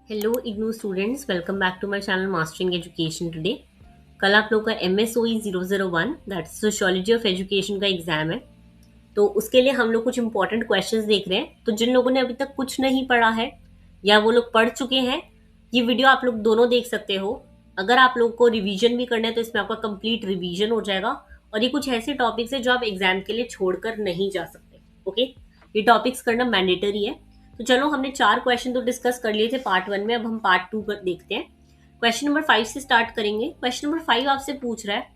Hello IGNOU students, welcome back to my channel mastering education today. कल आप लोग का MSOE 001 that sociology of education का एग्जाम है। तो उसके लिए हम लोग कुछ इंपॉर्टेंट क्वेश्चंस देख रहे हैं। तो जिन लोगों ने अभी तक कुछ नहीं पढ़ा है या वो लोग पढ़ चुके हैं, ये वीडियो आप लोग दोनों देख सकते हो। अगर आप लोग को रिवीजन भी करना है तो इसमें आपका कंप्लीट रिवीजन हो जाएगा। और ये कुछ ऐसे टॉपिक्स है जो आप एग्जाम के लिए छोड़कर नहीं जा सकते। ओके, ये टॉपिक्स करना मैंडेटरी है। तो चलो, हमने 4 क्वेश्चन तो डिस्कस कर लिए थे पार्ट 1 में, अब हम पार्ट 2 कर देखते हैं। क्वेश्चन नंबर 5 से स्टार्ट करेंगे। क्वेश्चन नंबर 5 आपसे पूछ रहा है,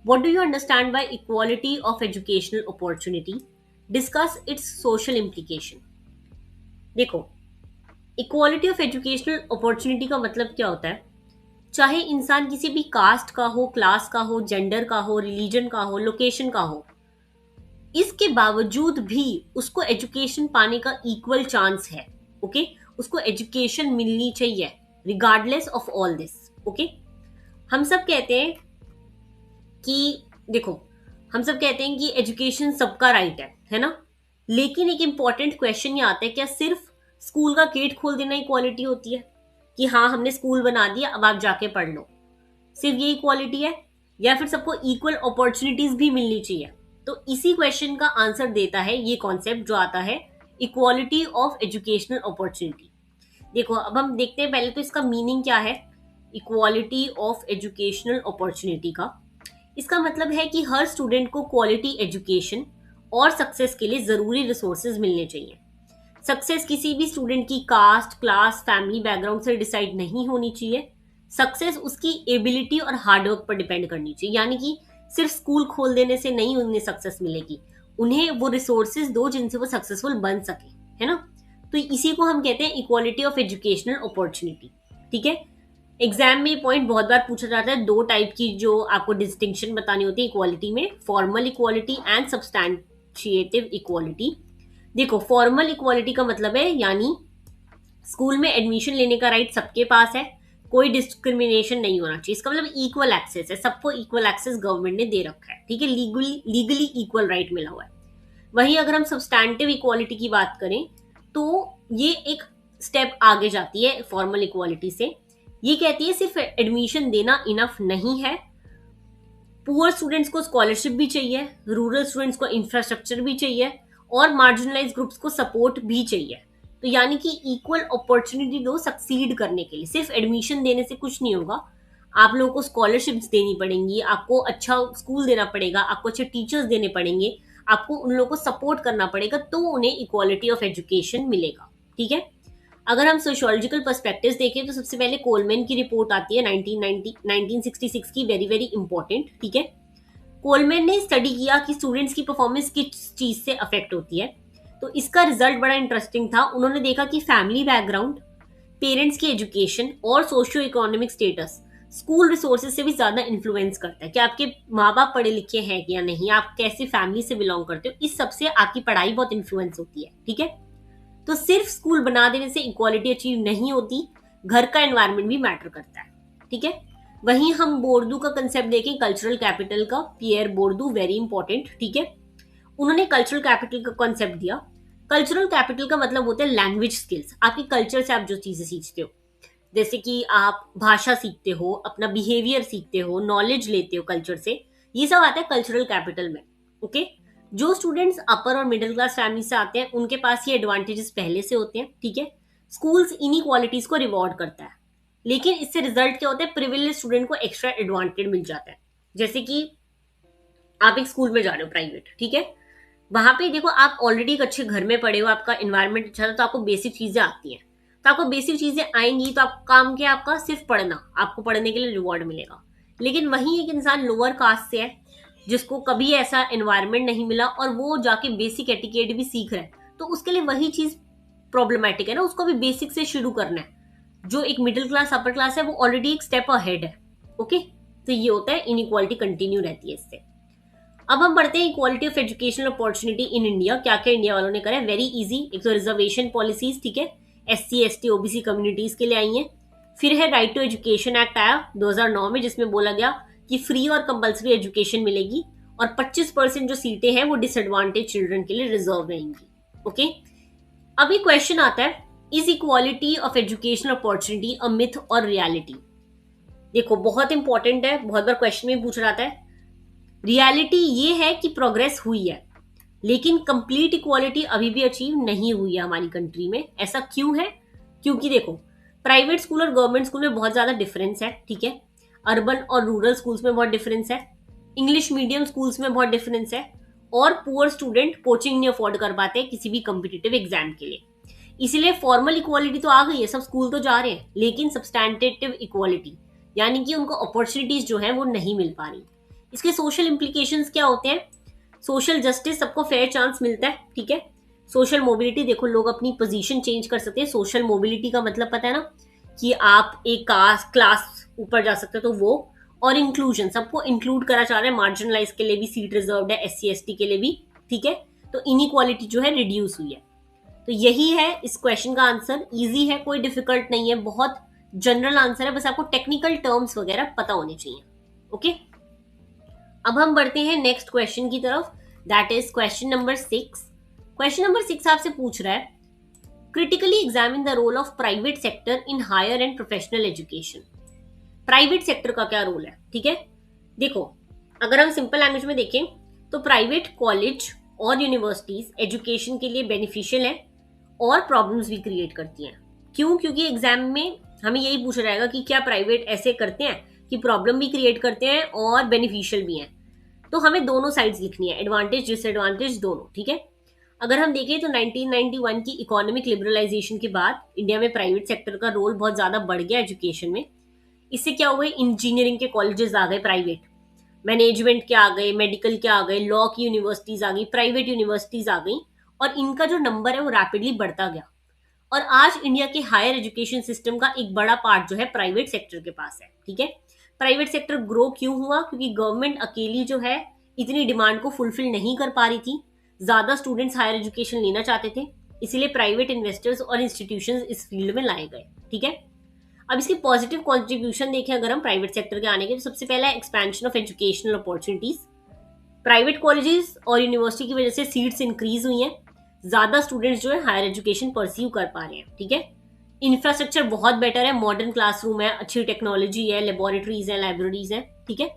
what do you understand by equality of educational opportunity, discuss it's social implication. देखो, इक्वालिटी ऑफ एजुकेशनल अपॉर्चुनिटी का मतलब क्या होता है। चाहे इंसान किसी भी कास्ट का हो, क्लास का हो, जेंडर का हो, रिलीजन का हो, लोकेशन का हो, इसके बावजूद भी उसको एजुकेशन पाने का इक्वल चांस है। ओके, उसको एजुकेशन मिलनी चाहिए regardless of all this. Okay, हम सब कहते हैं कि देखो, हम सब कहते हैं कि एजुकेशन सबका राइट है ना। लेकिन एक इंपॉर्टेंट क्वेश्चन ये आता है, क्या सिर्फ स्कूल का गेट खोल देना इक्वालिटी होती है कि हाँ हमने स्कूल बना दिया अब आप जाके पढ़ लो, सिर्फ ये इक्वालिटी है? या फिर सबको इक्वल अपॉर्चुनिटीज भी मिलनी चाहिए? तो इसी क्वेश्चन का आंसर देता है ये कॉन्सेप्ट जो आता है इक्वालिटी ऑफ एजुकेशनल अपॉर्चुनिटी। देखो, अब हम देखते हैं पहले तो इसका मीनिंग क्या है। इक्वालिटी ऑफ एजुकेशनल अपॉर्चुनिटी का इसका मतलब है कि हर स्टूडेंट को क्वालिटी एजुकेशन और सक्सेस के लिए जरूरी रिसोर्सेज मिलने चाहिए। सक्सेस किसी भी स्टूडेंट की कास्ट, क्लास, फैमिली बैकग्राउंड से डिसाइड नहीं होनी चाहिए। सक्सेस उसकी एबिलिटी और हार्डवर्क पर डिपेंड करनी चाहिए। यानी कि सिर्फ स्कूल खोल देने से नहीं उन्हें सक्सेस मिलेगी, उन्हें वो रिसोर्सेज दो जिनसे वो सक्सेसफुल बन सके, है ना। तो इसी को हम कहते हैं इक्वालिटी ऑफ एजुकेशनल अपॉर्चुनिटी। ठीक है, एग्जाम में पॉइंट बहुत बार पूछा जाता है। दो टाइप की जो आपको डिस्टिंक्शन बतानी होती है इक्वालिटी में, फॉर्मल इक्वालिटी एंड सब्सटैंशिएटिव इक्वालिटी। देखो, फॉर्मल इक्वालिटी का मतलब है यानी स्कूल में एडमिशन लेने का राइट सबके पास है, कोई डिस्क्रिमिनेशन नहीं होना चाहिए। इसका मतलब इक्वल एक्सेस है, सबको इक्वल एक्सेस गवर्नमेंट ने दे रखा है। ठीक है, लीगली इक्वल राइट मिला हुआ है। वहीं अगर हम सब्सटैंटिव इक्वालिटी की बात करें तो ये एक स्टेप आगे जाती है फॉर्मल इक्वालिटी से। ये कहती है सिर्फ एडमिशन देना इनफ नहीं है, पुअर स्टूडेंट्स को स्कॉलरशिप भी चाहिए, रूरल स्टूडेंट्स को इंफ्रास्ट्रक्चर भी चाहिए और मार्जिनलाइज ग्रुप्स को सपोर्ट भी चाहिए। तो यानी कि इक्वल अपॉर्चुनिटी दो सक्सीड करने के लिए। सिर्फ एडमिशन देने से कुछ नहीं होगा, आप लोगों को स्कॉलरशिप्स देनी पड़ेंगी, आपको अच्छा स्कूल देना पड़ेगा, आपको अच्छे टीचर्स देने पड़ेंगे, आपको उन लोगों को सपोर्ट करना पड़ेगा, तो उन्हें इक्वालिटी ऑफ एजुकेशन मिलेगा। ठीक है, अगर हम सोशियोलॉजिकल पर्सपेक्टिव देखें तो सबसे पहले कोलमैन की रिपोर्ट आती है 1966 की, वेरी वेरी इंपॉर्टेंट। ठीक है, कोलमैन ने स्टडी किया कि स्टूडेंट्स की परफॉर्मेंस किस चीज से अफेक्ट होती है। तो इसका रिजल्ट बड़ा इंटरेस्टिंग था। उन्होंने देखा कि फैमिली बैकग्राउंड, पेरेंट्स की एजुकेशन और socio economic status school resources से भी ज्यादा इन्फ्लुएंस करता है। कि आपके माँ बाप पढ़े लिखे हैं या नहीं, आप कैसी फैमिली से बिलोंग करते हो, इस सबसे आपकी पढ़ाई बहुत इन्फ्लुएंस होती है। ठीक है, तो सिर्फ स्कूल बना देने से इक्वालिटी अचीव नहीं होती, घर का एनवायरनमेंट भी मैटर करता है। ठीक है, वहीं हम बोर्डू का कंसेप्ट देखें, कल्चरल कैपिटल का, पियर बोर्डू, वेरी इंपॉर्टेंट। ठीक है, उन्होंने कल्चरल कैपिटल का कॉन्सेप्ट दिया। कल्चरल कैपिटल का मतलब होता है लैंग्वेज स्किल्स, आपके कल्चर से आप जो चीजें सीखते हो, जैसे कि आप भाषा सीखते हो, अपना बिहेवियर सीखते हो, नॉलेज लेते हो कल्चर से, ये सब आता है कल्चरल कैपिटल में। ओके, जो स्टूडेंट्स अपर और मिडिल क्लास फैमिली से आते हैं उनके पास ये एडवांटेजेस पहले से होते हैं। ठीक है, स्कूल्स इन्हीं क्वालिटीज को रिवॉर्ड करता है। लेकिन इससे रिजल्ट क्या होता है, प्रिविलेज स्टूडेंट को एक्स्ट्रा एडवांटेज मिल जाता है। जैसे कि आप एक स्कूल में जा रहे हो प्राइवेट, ठीक है, वहां पे देखो आप ऑलरेडी एक अच्छे घर में पढ़े हो, आपका एनवायरनमेंट अच्छा था, तो आपको बेसिक चीजें आती हैं। तो आपको बेसिक चीजें आएंगी तो आप काम क्या, आपका सिर्फ पढ़ना, आपको पढ़ने के लिए रिवॉर्ड मिलेगा। लेकिन वहीं एक इंसान लोअर कास्ट से है, जिसको कभी ऐसा एनवायरनमेंट नहीं मिला और वो जाके बेसिक एटिकेट भी सीख रहा है, तो उसके लिए वही चीज प्रॉब्लमेटिक है ना, उसको भी बेसिक से शुरू करना है। जो एक मिडिल क्लास अपर क्लास है वो ऑलरेडी एक स्टेप अहेड है। ओके, तो ये होता है, इनइक्वालिटी कंटिन्यू रहती है इससे। अब हम पढ़ते हैं equality of educational opportunity in India, क्या क्या इंडिया वालों ने करा है। वेरी इजी, एक तो रिजर्वेशन पॉलिसीज, ठीक है, SC ST OBC कम्युनिटीज के लिए आई हैं। फिर है राइट टू एजुकेशन एक्ट आया 2009 में, जिसमें बोला गया कि फ्री और कंपल्सरी एजुकेशन मिलेगी और 25% जो सीटें हैं वो डिसएडवांटेज चिल्ड्रन के लिए रिजर्व रहेंगी। ओके, अभी क्वेश्चन आता है is equality of educational opportunity a myth और रियलिटी? देखो बहुत इंपॉर्टेंट है, बहुत बार क्वेश्चन में पूछ रहा था। रियलिटी ये है कि प्रोग्रेस हुई है, लेकिन कंप्लीट इक्वालिटी अभी भी अचीव नहीं हुई है हमारी कंट्री में। ऐसा क्यों है? क्योंकि देखो प्राइवेट स्कूल और गवर्नमेंट स्कूल में बहुत ज्यादा डिफरेंस है, ठीक है। अर्बन और रूरल स्कूल्स में बहुत डिफरेंस है, इंग्लिश मीडियम स्कूल्स में बहुत डिफरेंस है, और पुअर स्टूडेंट कोचिंग नहीं अफोर्ड कर पाते किसी भी कम्पिटिटिव एग्जाम के लिए। इसीलिए फॉर्मल इक्वालिटी तो आ गई है, सब स्कूल तो जा रहे हैं, लेकिन सब्सटैंटिव इक्वालिटी यानी कि उनको अपॉर्चुनिटीज जो है वो नहीं मिल पा रही। इसके सोशल इम्प्लीकेशंस क्या होते हैं? सोशल जस्टिस, सबको फेयर चांस मिलता है, ठीक है। सोशल मोबिलिटी, देखो लोग अपनी पोजीशन चेंज कर सकते हैं। सोशल मोबिलिटी का मतलब पता है ना, कि आप एक क्लास ऊपर जा सकते हो, तो वो। और इंक्लूजन, सबको इंक्लूड करा जा रहा है, मार्जिनलाइज के लिए भी सीट रिजर्व्ड है, SC ST के लिए भी, ठीक है। तो इनइक्वालिटी जो है रिड्यूस हुई है। तो यही है इस क्वेश्चन का आंसर। इजी है, कोई डिफिकल्ट नहीं है, बहुत जनरल आंसर है, बस आपको टेक्निकल टर्म्स वगैरह पता होने चाहिए। ओके, अब हम बढ़ते हैं नेक्स्ट क्वेश्चन की तरफ, that is question number 6। Question number 6 आपसे पूछ रहा है, critically examine the role of private sector in higher and professional education. Private sector का क्या रोल है, ठीक है। देखो अगर हम सिंपल लैंग्वेज में देखें तो प्राइवेट कॉलेज और यूनिवर्सिटीज एजुकेशन के लिए बेनिफिशियल है और प्रॉब्लम्स भी क्रिएट करती हैं। क्यों? क्योंकि एग्जाम में हमें यही पूछा जाएगा कि क्या प्राइवेट ऐसे करते हैं कि प्रॉब्लम भी क्रिएट करते हैं और बेनिफिशियल भी हैं। तो हमें दोनों साइड्स लिखनी है, एडवांटेज डिसएडवांटेज दोनों, ठीक है। अगर हम देखें तो 1991 की इकोनॉमिक लिबरलाइजेशन के बाद इंडिया में प्राइवेट सेक्टर का रोल बहुत ज्यादा बढ़ गया एजुकेशन में। इससे क्या हुआ, इंजीनियरिंग के कॉलेजेस आ गए प्राइवेट, मैनेजमेंट के आ गए, मेडिकल के आ गए, लॉ की यूनिवर्सिटीज आ गई, प्राइवेट यूनिवर्सिटीज आ गई, और इनका जो नंबर है वो रैपिडली बढ़ता गया। और आज इंडिया के हायर एजुकेशन सिस्टम का एक बड़ा पार्ट जो है प्राइवेट सेक्टर के पास है, ठीक है। प्राइवेट सेक्टर ग्रो क्यों हुआ? क्योंकि गवर्नमेंट अकेली जो है इतनी डिमांड को फुलफिल नहीं कर पा रही थी, ज्यादा स्टूडेंट्स हायर एजुकेशन लेना चाहते थे, इसीलिए प्राइवेट इन्वेस्टर्स और इंस्टीट्यूशंस इस फील्ड में लाए गए, ठीक है। अब इसकी पॉजिटिव कंट्रीब्यूशन देखें अगर हम प्राइवेट सेक्टर के आने के, तो सबसे पहला है expansion of educational opportunities. Private colleges और यूनिवर्सिटी की वजह से सीट्स इंक्रीज हुई हैं, ज्यादा स्टूडेंट्स जो है हायर एजुकेशन परस्यू कर पा रहे हैं, ठीक है। इंफ्रास्ट्रक्चर बहुत बेटर है, मॉडर्न क्लासरूम है, अच्छी टेक्नोलॉजी है, लेबोरेटरीज है, लाइब्रेरीज है, ठीक है।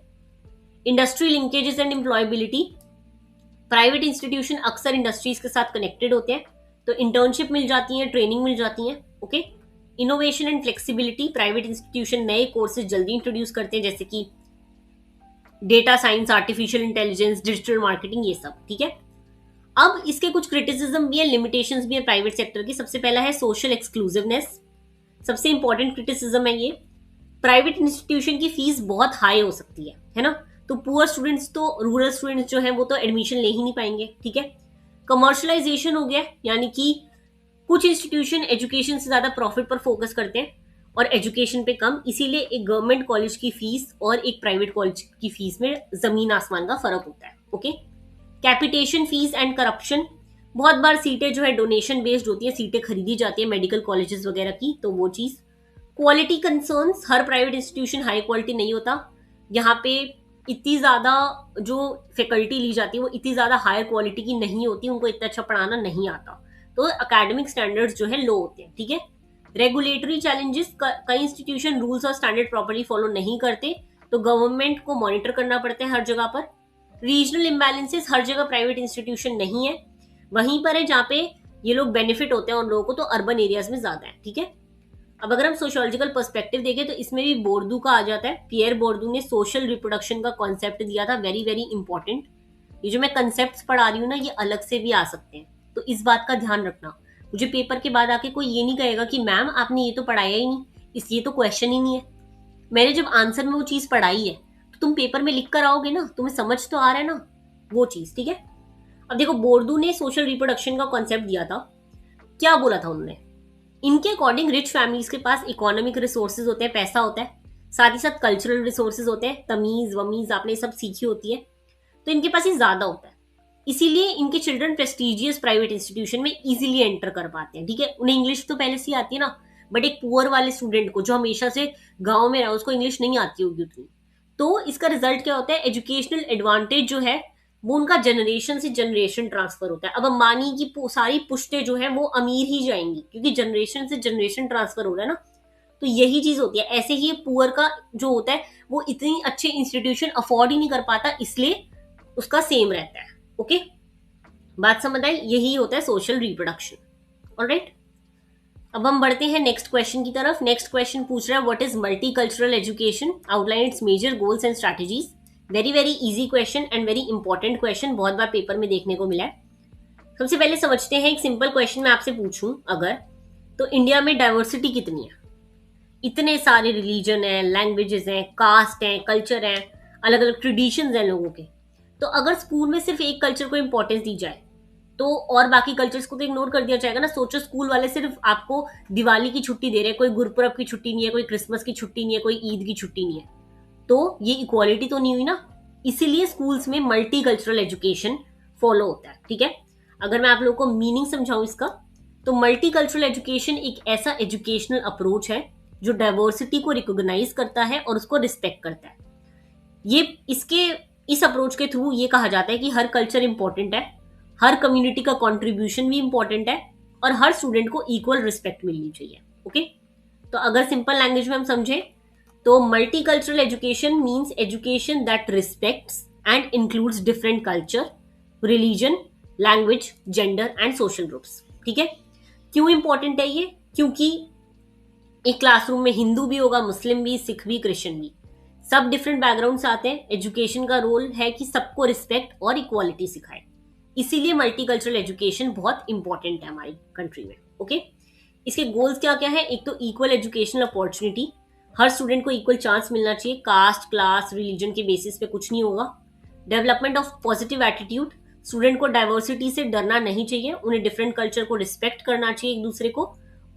Industry linkages and employability, private institution अक्सर इंडस्ट्रीज के साथ कनेक्टेड होते हैं, तो इंटर्नशिप मिल जाती है, ट्रेनिंग मिल जाती है, okay. Innovation and flexibility, private institution नए कोर्सेज जल्दी इंट्रोड्यूस करते हैं, जैसे कि data science, artificial intelligence, digital marketing, ये सब, ठीक है। अब इसके कुछ क्रिटिसिज्म भी है, लिमिटेशंस भी है प्राइवेट सेक्टर की। सबसे पहला है सोशल एक्सक्लूसिवनेस, सबसे इंपॉर्टेंट क्रिटिसिज्म है ये। प्राइवेट इंस्टीट्यूशन की फीस बहुत हाई हो सकती है ना, तो पुअर स्टूडेंट्स, तो रूरल स्टूडेंट्स जो है वो तो एडमिशन ले ही नहीं पाएंगे, ठीक है। कमर्शलाइजेशन हो गया, यानी कि कुछ इंस्टीट्यूशन एजुकेशन से ज्यादा प्रॉफिट पर फोकस करते हैं और एजुकेशन पे कम, इसीलिए एक गवर्नमेंट कॉलेज की फीस और एक प्राइवेट कॉलेज की फीस में जमीन आसमान का फर्क होता है, okay. Capitation fees and corruption, बहुत बार सीटें जो है डोनेशन बेस्ड होती है, सीटें खरीदी जाती है मेडिकल कॉलेजेस वगैरह की, तो वो चीज। क्वालिटी कंसर्न्स, हर प्राइवेट इंस्टीट्यूशन हाई क्वालिटी नहीं होता, यहाँ पे इतनी ज्यादा जो फैकल्टी ली जाती है वो इतनी ज्यादा हायर क्वालिटी की नहीं होती, उनको इतना अच्छा पढ़ाना नहीं आता, तो एकेडमिक स्टैंडर्ड्स जो है लो होते हैं, ठीक है। रेगुलेटरी चैलेंजेस, कई इंस्टीट्यूशन रूल्स और स्टैंडर्ड प्रॉपर्ली फॉलो नहीं करते, तो गवर्नमेंट को मॉनिटर करना पड़ता है हर जगह पर। रीजनल इम्बैलेंसेस, हर जगह प्राइवेट इंस्टीट्यूशन नहीं है, वहीं पर है जहाँ पे ये लोग बेनिफिट होते हैं उन लोगों को, तो अर्बन एरियाज में ज्यादा है, ठीक है। अब अगर हम सोशियोलॉजिकल पर्सपेक्टिव देखें तो इसमें भी बोर्डू का आ जाता है। पियर बोर्डू ने सोशल रिप्रोडक्शन का कॉन्सेप्ट दिया था, वेरी वेरी इंपॉर्टेंट। ये जो मैं कंसेप्ट पढ़ा रही हूँ ना, ये अलग से भी आ सकते हैं, तो इस बात का ध्यान रखना। मुझे पेपर के बाद आके कोई ये नहीं कहेगा कि मैम आपने ये तो पढ़ाया ही नहीं, इसलिए तो क्वेश्चन ही नहीं है। मैंने जब आंसर में वो चीज पढ़ाई है तो तुम पेपर में लिख कर आओगे ना, तुम्हें समझ तो आ रहा है ना वो चीज, ठीक है। अब देखो बोर्डू ने सोशल रिप्रोडक्शन का कॉन्सेप्ट दिया था, क्या बोला था उन्होंने? इनके अकॉर्डिंग रिच फैमिलीज के पास इकोनॉमिक रिसोर्सेज होते हैं, पैसा होता है, साथ ही साथ कल्चरल रिसोर्सेज होते हैं, तमीज वमीज आपने सब सीखी होती है, तो इनके पास ये ज्यादा होता है, इसीलिए इनके चिल्ड्रन प्रेस्टिजियस प्राइवेट इंस्टीट्यूशन में इजीली एंटर कर पाते हैं, ठीक है। उन्हें इंग्लिश तो पहले से आती है ना, बट एक पुअर वाले स्टूडेंट को जो हमेशा से गांव में रहा उसको इंग्लिश नहीं आती होगी उतनी, तो इसका रिजल्ट क्या होता है, एजुकेशनल एडवांटेज जो है वो उनका जनरेशन से जनरेशन ट्रांसफर होता है। अब अंबानी की सारी पुश्तें जो है वो अमीर ही जाएंगी, क्योंकि जनरेशन से जनरेशन ट्रांसफर हो रहा है ना। तो यही चीज होती है। ऐसे ही पुअर का जो होता है वो इतनी अच्छे इंस्टीट्यूशन अफोर्ड ही नहीं कर पाता, इसलिए उसका सेम रहता है। ओके, बात समझ आई? यही होता है सोशल रिप्रोडक्शन। ऑलराइट, अब हम बढ़ते हैं नेक्स्ट क्वेश्चन की तरफ। नेक्स्ट क्वेश्चन पूछ रहा है what is multicultural education, outline its major goals and strategies. Very very easy question and very important question, बहुत बार पेपर में देखने को मिला है। सबसे पहले समझते हैं, एक सिंपल क्वेश्चन मैं आपसे पूछूं अगर, तो इंडिया में डाइवर्सिटी कितनी है? इतने सारे रिलीजन है, लैंग्वेजेस हैं, कास्ट हैं, कल्चर हैं, अलग अलग ट्रेडिशंस हैं लोगों के। तो अगर स्कूल में सिर्फ एक कल्चर को इंपॉर्टेंस दी जाए तो और बाकी कल्चर्स को तो इग्नोर कर दिया जाएगा ना। सोचो स्कूल वाले सिर्फ आपको दिवाली की छुट्टी दे रहे हैं, कोई गुरपुरब की छुट्टी नहीं है, कोई क्रिसमस की छुट्टी नहीं है, कोई ईद की छुट्टी नहीं है, तो ये इक्वालिटी तो नहीं हुई ना। इसीलिए स्कूल्स में मल्टी कल्चरल एजुकेशन फॉलो होता है। ठीक है, अगर मैं आप लोगों को मीनिंग समझाऊं इसका, तो मल्टी कल्चरल एजुकेशन एक ऐसा एजुकेशनल अप्रोच है जो डाइवर्सिटी को रिकॉग्नाइज करता है और उसको रिस्पेक्ट करता है। ये इस अप्रोच के थ्रू ये कहा जाता है कि हर कल्चर इंपॉर्टेंट है, हर कम्युनिटी का कंट्रीब्यूशन भी इंपॉर्टेंट है, और हर स्टूडेंट को इक्वल रिस्पेक्ट मिलनी चाहिए। ओके, तो अगर सिंपल लैंग्वेज में हम समझें तो multicultural education means education that respects and includes different culture, religion, language, gender and social groups. ठीक है, क्यों इंपॉर्टेंट है ये? क्योंकि एक क्लासरूम में हिंदू भी होगा, मुस्लिम भी, सिख भी, क्रिश्चियन भी, सब डिफरेंट बैकग्राउंड से आते हैं। एजुकेशन का रोल है कि सबको रिस्पेक्ट और इक्वालिटी सिखाए, इसीलिए मल्टीकल्चरल एजुकेशन बहुत इंपॉर्टेंट है हमारी कंट्री में। ओके, इसके गोल्स क्या क्या है? एक तो इक्वल एजुकेशनल अपॉर्चुनिटी, हर स्टूडेंट को इक्वल चांस मिलना चाहिए, कास्ट, क्लास, रिलीजन के बेसिस पे कुछ नहीं होगा। Development of positive attitude, student को डाइवर्सिटी से डरना नहीं चाहिए, उन्हें डिफरेंट कल्चर को रिस्पेक्ट करना चाहिए एक दूसरे को,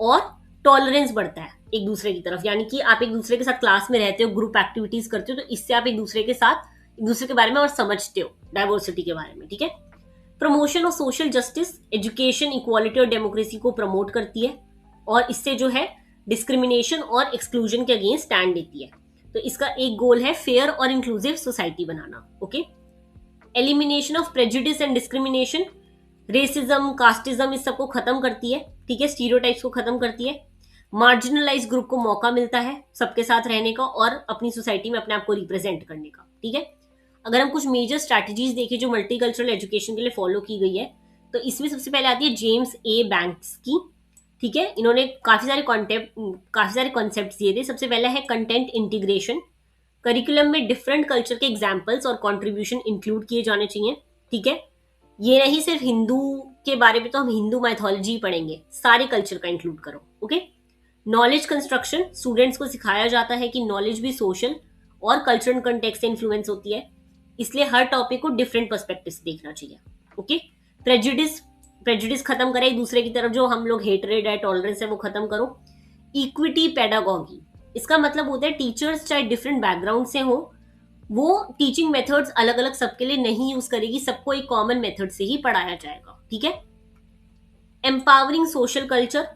और टॉलरेंस बढ़ता है एक दूसरे की तरफ। यानी कि आप एक दूसरे के साथ क्लास में रहते हो, ग्रुप एक्टिविटीज करते हो, तो इससे आप एक दूसरे के बारे में और समझते हो, डाइवर्सिटी के बारे में। ठीक है, promotion of social justice, education equality और डेमोक्रेसी को प्रमोट करती है, और इससे जो है डिस्क्रिमिनेशन और एक्सक्लूजन के अगेंस्ट स्टैंड लेती है। तो इसका एक गोल है फेयर और inclusive society banana. Okay, elimination of prejudice and discrimination, racism, casteism, इस सबको खत्म करती है। ठीक है, स्टीरियोटाइप्स को खत्म करती है। मार्जिनलाइज ग्रुप को मौका मिलता है सबके साथ रहने का और अपनी सोसाइटी में अपने आप को रिप्रेजेंट करने का। ठीक है, अगर हम कुछ मेजर स्ट्रैटेजीज देखें जो मल्टीकल्चरल एजुकेशन के लिए फॉलो की गई है, तो इसमें सबसे पहले आती है जेम्स ए बैंक्स की। ठीक है, इन्होंने काफी सारे कॉन्सेप्ट दिए थे। सबसे पहला है कंटेंट इंटीग्रेशन, करिकुलम में डिफरेंट कल्चर के एग्जाम्पल्स और कॉन्ट्रीब्यूशन इंक्लूड किए जाने चाहिए। ठीक है, ये नहीं सिर्फ हिंदू के बारे में, तो हम हिंदू माइथोलॉजी पढ़ेंगे, सारे कल्चर का इंक्लूड करो। ओके, नॉलेज कंस्ट्रक्शन, स्टूडेंट्स को सिखाया जाता है कि नॉलेज भी सोशल और कल्चरल कंटेक्स्ट से इन्फ्लुएंस होती है, इसलिए हर टॉपिक को डिफरेंट पर्सपेक्टिव से देखना चाहिए। ओके, प्रेजुडिस खत्म करें एक दूसरे की तरफ, जो हम लोग हेटरेड है, टॉलरेंस है, वो खत्म करो। इक्विटी पेडागॉगी, इसका मतलब होता है टीचर्स चाहे डिफरेंट बैकग्राउंड से हो, वो टीचिंग मेथड्स अलग अलग सबके लिए नहीं यूज करेगी, सबको एक कॉमन मेथड से ही पढ़ाया जाएगा। ठीक है, एम्पावरिंग सोशल कल्चर,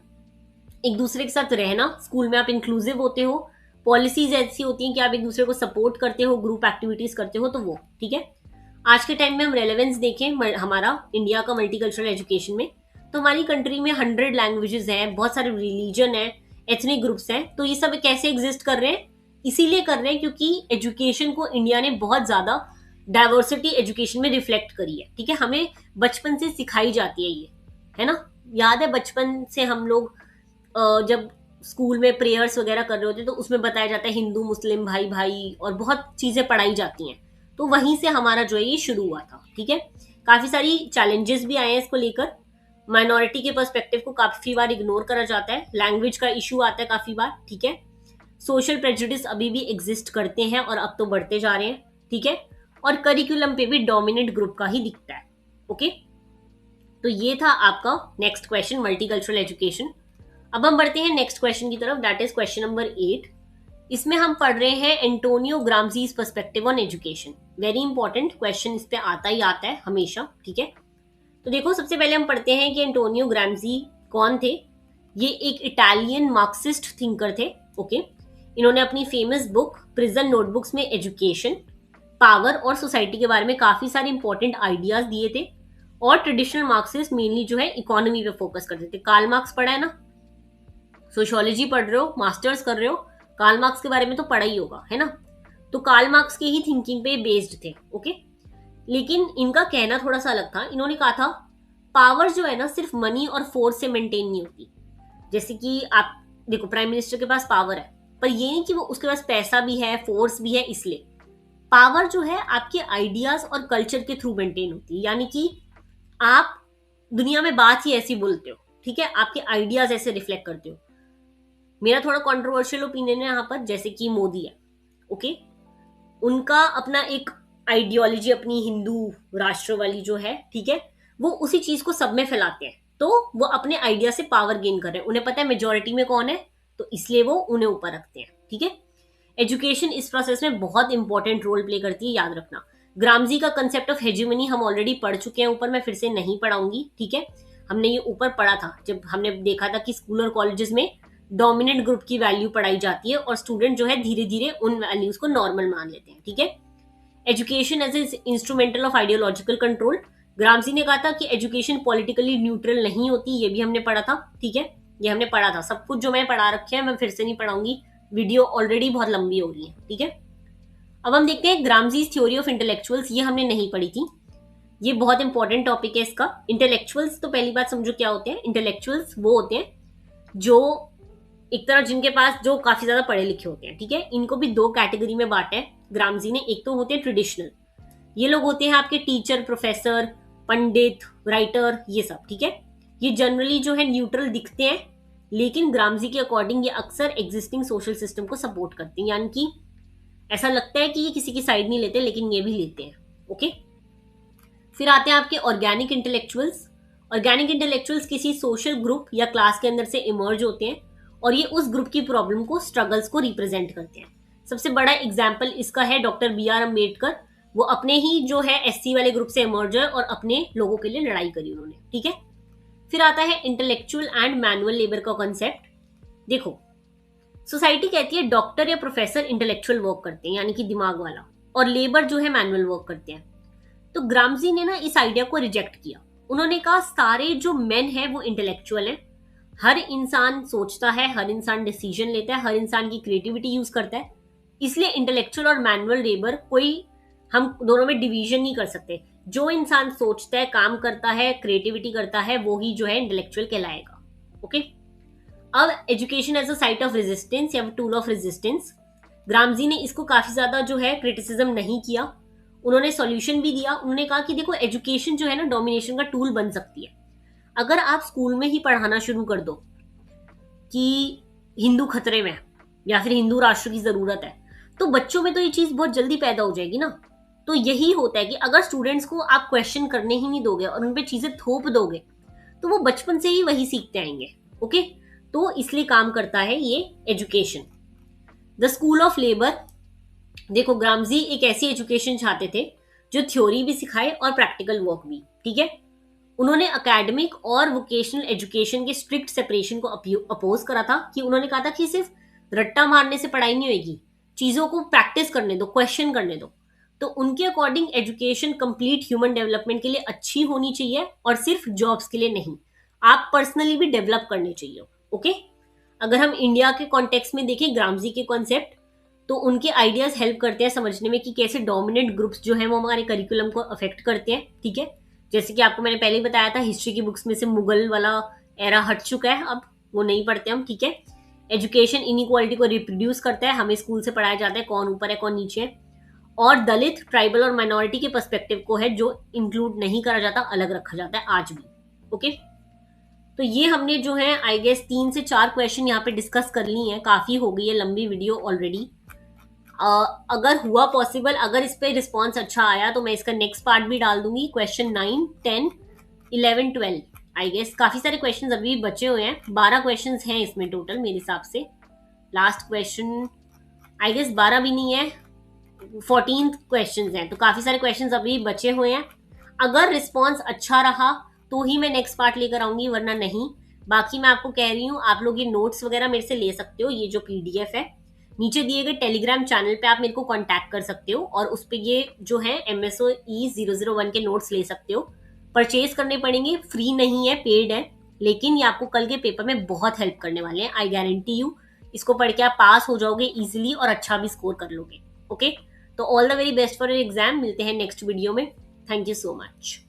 एक दूसरे के साथ रहना, स्कूल में आप इंक्लूसिव होते हो, पॉलिसीज ऐसी होती हैं कि आप एक दूसरे को सपोर्ट करते हो, ग्रुप एक्टिविटीज करते हो, तो वो। ठीक है, आज के टाइम में हम रेलेवेंस देखें हमारा इंडिया का मल्टीकल्चरल एजुकेशन में, तो हमारी कंट्री में 100 लैंग्वेजेस हैं, बहुत सारे रिलीजन है, एथनिक ग्रुप्स हैं। तो ये सब कैसे एग्जिस्ट कर रहे हैं? इसीलिए कर रहे हैं क्योंकि एजुकेशन को इंडिया ने बहुत ज्यादा डाइवर्सिटी एजुकेशन में रिफ्लेक्ट करी है। ठीक है, हमें बचपन से सिखाई जाती है ये, है ना। याद है बचपन से हम लोग जब स्कूल में प्रेयर्स वगैरह कर रहे होते तो उसमें बताया जाता है हिंदू मुस्लिम भाई भाई, और बहुत चीजें पढ़ाई जाती हैं। तो वहीं से हमारा जो है ये शुरू हुआ था। ठीक है, काफी सारी चैलेंजेस भी आए हैं इसको लेकर, माइनॉरिटी के पर्सपेक्टिव को काफी बार इग्नोर करा जाता है, लैंग्वेज का इशू आता है काफी बार। ठीक है, सोशल प्रेजुडिस अभी भी एग्जिस्ट करते हैं और अब तो बढ़ते जा रहे हैं। ठीक है, और करिकुलम पे भी डोमिनेंट ग्रुप का ही दिखता है। ओके, तो ये था आपका नेक्स्ट क्वेश्चन, मल्टीकल्चरल एजुकेशन। अब हम बढ़ते हैं नेक्स्ट क्वेश्चन की तरफ, दैट इज क्वेश्चन नंबर 8। इसमें हम पढ़ रहे हैं Antonio Gramsci's perspective on education. Very important question, इस पे आता ही आता है हमेशा। ठीक है, तो देखो सबसे पहले हम पढ़ते हैं कि एंटोनियो ग्राम्जी कौन थे। ये एक इटालियन मार्क्सिस्ट थिंकर थे। ओके, इन्होंने अपनी फेमस बुक प्रिजन नोटबुक्स में एजुकेशन, पावर और सोसाइटी के बारे में काफी सारे इंपॉर्टेंट आइडियाज दिए थे, और ट्रेडिशनल मार्क्सिस्ट मेनली जो है इकोनॉमी पे फोकस करते थे। कार्ल मार्क्स पढ़ा है ना, सोशियोलॉजी पढ़ रहे हो, मास्टर्स कर रहे हो, कार्ल मार्क्स के बारे में तो पढ़ा ही होगा, है ना। तो कार्ल मार्क्स की ही थिंकिंग पे बेस्ड थे, ओके। लेकिन इनका कहना थोड़ा सा अलग था। इन्होंने कहा था पावर जो है ना सिर्फ मनी और फोर्स से मेंटेन नहीं होती। जैसे कि आप देखो, प्राइम मिनिस्टर के पास पावर है, पर ये नहीं कि वो उसके पास पैसा भी है, फोर्स भी है। इसलिए पावर जो है आपके आइडियाज और कल्चर के थ्रू मेंटेन होती है। यानी कि आप दुनिया में बात ही ऐसी बोलते हो, ठीक है, आपके आइडियाज ऐसे रिफ्लेक्ट करते हो। मेरा थोड़ा कंट्रोवर्शियल ओपिनियन है यहाँ पर, जैसे कि मोदी है, ओके, उनका अपना एक आइडियोलॉजी अपनी हिंदू राष्ट्र वाली जो है, ठीक है, वो उसी चीज को सब में फैलाते हैं। तो वो अपने आइडिया से पावर गेन कर रहे हैं। उन्हें पता है मेजोरिटी में कौन है, तो इसलिए वो उन्हें ऊपर रखते हैं, ठीक है। एजुकेशन इस प्रोसेस में बहुत इंपॉर्टेंट रोल प्ले करती है, याद रखना। ग्रामजी का कंसेप्ट ऑफ हेजिमनी हम ऑलरेडी पढ़ चुके हैं ऊपर, मैं फिर से नहीं पढ़ाऊंगी, ठीक है। हमने ये ऊपर पढ़ा था जब हमने देखा था कि स्कूल और कॉलेजेस में डोमिनेंट ग्रुप की वैल्यू पढ़ाई जाती है और स्टूडेंट जो है धीरे धीरे उन वैल्यूज को नॉर्मल मान लेते हैं, ठीक है। Education as a instrumental of ideological control. Gramsci ने कहा था कि एजुकेशन पॉलिटिकली न्यूट्रल नहीं होती, ये भी हमने पढ़ा था, ठीक है। ये हमने पढ़ा था, सब कुछ जो मैं पढ़ा रखे हैं मैं फिर से नहीं पढ़ाऊंगी, वीडियो ऑलरेडी बहुत लंबी हो रही है, ठीक है। अब हम देखते हैं ग्रामजीज थ्योरी ऑफ इंटेलेक्चुअल्स। ये हमने नहीं पढ़ी थी, ये बहुत इंपॉर्टेंट टॉपिक है इसका। इंटेलेक्चुअल्स तो पहली बात समझो क्या होते हैं। इंटेलेक्चुअल्स वो होते हैं जो एक तरह जिनके पास जो काफी ज्यादा पढ़े लिखे होते हैं, ठीक है। इनको भी दो कैटेगरी में बांटा है ग्रामजी ने। एक तो होते हैं ट्रेडिशनल, ये लोग होते हैं आपके टीचर, प्रोफेसर, पंडित, राइटर, ये सब, ठीक है। ये जनरली जो है न्यूट्रल दिखते हैं, लेकिन ग्रामजी के अकॉर्डिंग ये अक्सर एग्जिस्टिंग सोशल सिस्टम को सपोर्ट करते हैं। यानी कि ऐसा लगता है कि ये किसी की साइड नहीं लेते, लेकिन ये भी लेते हैं, ओके। फिर आते हैं आपके ऑर्गेनिक इंटेलेक्चुअल्स। ऑर्गेनिक इंटेलेक्चुअल्स किसी सोशल ग्रुप या क्लास के अंदर से इमर्ज होते हैं और ये उस ग्रुप की प्रॉब्लम को, स्ट्रगल्स को रिप्रेजेंट करते हैं। सबसे बड़ा एग्जाम्पल इसका है डॉक्टर बी.आर. अम्बेडकर। वो अपने ही जो है एससी वाले ग्रुप से इमर्ज है और अपने लोगों के लिए लड़ाई करी उन्होंने, ठीक है। फिर आता है इंटेलेक्चुअल एंड मैनुअल लेबर का कॉन्सेप्ट। देखो, सोसाइटी कहती है डॉक्टर या प्रोफेसर इंटेलेक्चुअल वर्क करते हैं, यानी कि दिमाग वाला, और लेबर जो है मैनुअल वर्क करते हैं। तो ग्रामजी ने ना इस आइडिया को रिजेक्ट किया। उन्होंने कहा सारे जो मेन है वो इंटेलेक्चुअल हैं, हर इंसान सोचता है, हर इंसान डिसीजन लेता है, हर इंसान की क्रिएटिविटी यूज करता है, इसलिए इंटेलेक्चुअल और मैनुअल लेबर कोई, हम दोनों में डिवीजन नहीं कर सकते। जो इंसान सोचता है, काम करता है, क्रिएटिविटी करता है, वो ही जो है इंटेलेक्चुअल कहलाएगा, ओके। अब education as a site of resistance या टूल ऑफ रेजिस्टेंस, ग्रामजी ने इसको काफी ज्यादा जो है क्रिटिसिज्म नहीं किया, उन्होंने सॉल्यूशन भी दिया। उन्होंने कहा कि देखो, एजुकेशन जो है ना डोमिनेशन का टूल बन सकती है। अगर आप स्कूल में ही पढ़ाना शुरू कर दो कि हिंदू खतरे में है या फिर हिंदू राष्ट्र की जरूरत है, तो बच्चों में तो ये चीज बहुत जल्दी पैदा हो जाएगी ना। तो यही होता है कि अगर स्टूडेंट्स को आप क्वेश्चन करने ही नहीं दोगे और उन पे चीजें थोप दोगे, तो वो बचपन से ही वही सीखते आएंगे, ओके। तो इसलिए काम करता है ये education. The school of labour. देखो, ग्रामजी एक ऐसी एजुकेशन चाहते थे जो थ्योरी भी सिखाए और प्रैक्टिकल वर्क भी, ठीक है। उन्होंने एकेडमिक और वोकेशनल एजुकेशन के स्ट्रिक्ट सेपरेशन को अपोज करा था, कि उन्होंने कहा था कि सिर्फ रट्टा मारने से पढ़ाई नहीं होगी, चीजों को प्रैक्टिस करने दो, क्वेश्चन करने दो। तो उनके according education complete human development के लिए अच्छी होनी चाहिए और सिर्फ जॉब्स के लिए नहीं, आप पर्सनली भी डेवलप करने चाहिए, ओके। अगर हम इंडिया के कॉन्टेक्स्ट में देखें ग्रामजी के कॉन्सेप्ट, तो उनके आइडियाज हेल्प करते हैं समझने में कि कैसे डोमिनेंट ग्रुप्स जो है वो हमारे करिकुलम को अफेक्ट करते हैं, ठीक है। जैसे कि आपको मैंने पहले ही बताया था, हिस्ट्री की बुक्स में से मुगल वाला एरा हट चुका है, अब वो नहीं पढ़ते हम, ठीक है। एजुकेशन इनइक्वालिटी को रिप्रोड्यूस करता है, हमें स्कूल से पढ़ाया जाता है कौन ऊपर है कौन नीचे है। और दलित, ट्राइबल और माइनॉरिटी के पर्सपेक्टिव को है जो इंक्लूड नहीं करा जाता, अलग रखा जाता है आज भी, ओके। तो ये हमने जो है आई गेस 3 से 4 क्वेश्चन यहाँ पे डिस्कस कर ली हैं, काफी हो गई है लंबी वीडियो ऑलरेडी। अगर हुआ पॉसिबल, अगर इस पे रिस्पॉन्स अच्छा आया तो मैं इसका नेक्स्ट पार्ट भी डाल दूंगी, क्वेश्चन 9, 10, 11, 12। आई गेस काफी सारे क्वेश्चंस अभी बचे हुए हैं, 12 क्वेश्चंस हैं इसमें टोटल मेरे हिसाब से। लास्ट क्वेश्चन आई गेस 12 भी नहीं है, 14 क्वेश्चंस हैं, तो काफी सारे क्वेश्चंस अभी बचे हुए हैं। अगर रिस्पॉन्स अच्छा रहा तो ही मैं नेक्स्ट पार्ट लेकर आऊंगी, वरना नहीं। बाकी मैं आपको कह रही हूँ, आप लोग ये नोट्स वगैरह मेरे से ले सकते हो, ये जो PDF है नीचे दिए गए टेलीग्राम चैनल पे आप मेरे को कांटेक्ट कर सकते हो और उस पे ये जो है MSOE 001 के नोट्स ले सकते हो। परचेज करने पड़ेंगे, फ्री नहीं है, पेड है, लेकिन ये आपको कल के पेपर में बहुत हेल्प करने वाले हैं, आई गारंटी यू। इसको पढ़ के आप पास हो जाओगे इजिली और अच्छा भी स्कोर कर लोगे। ओके, तो all the very best for your exam. मिलते हैं नेक्स्ट वीडियो में। Thank you so much.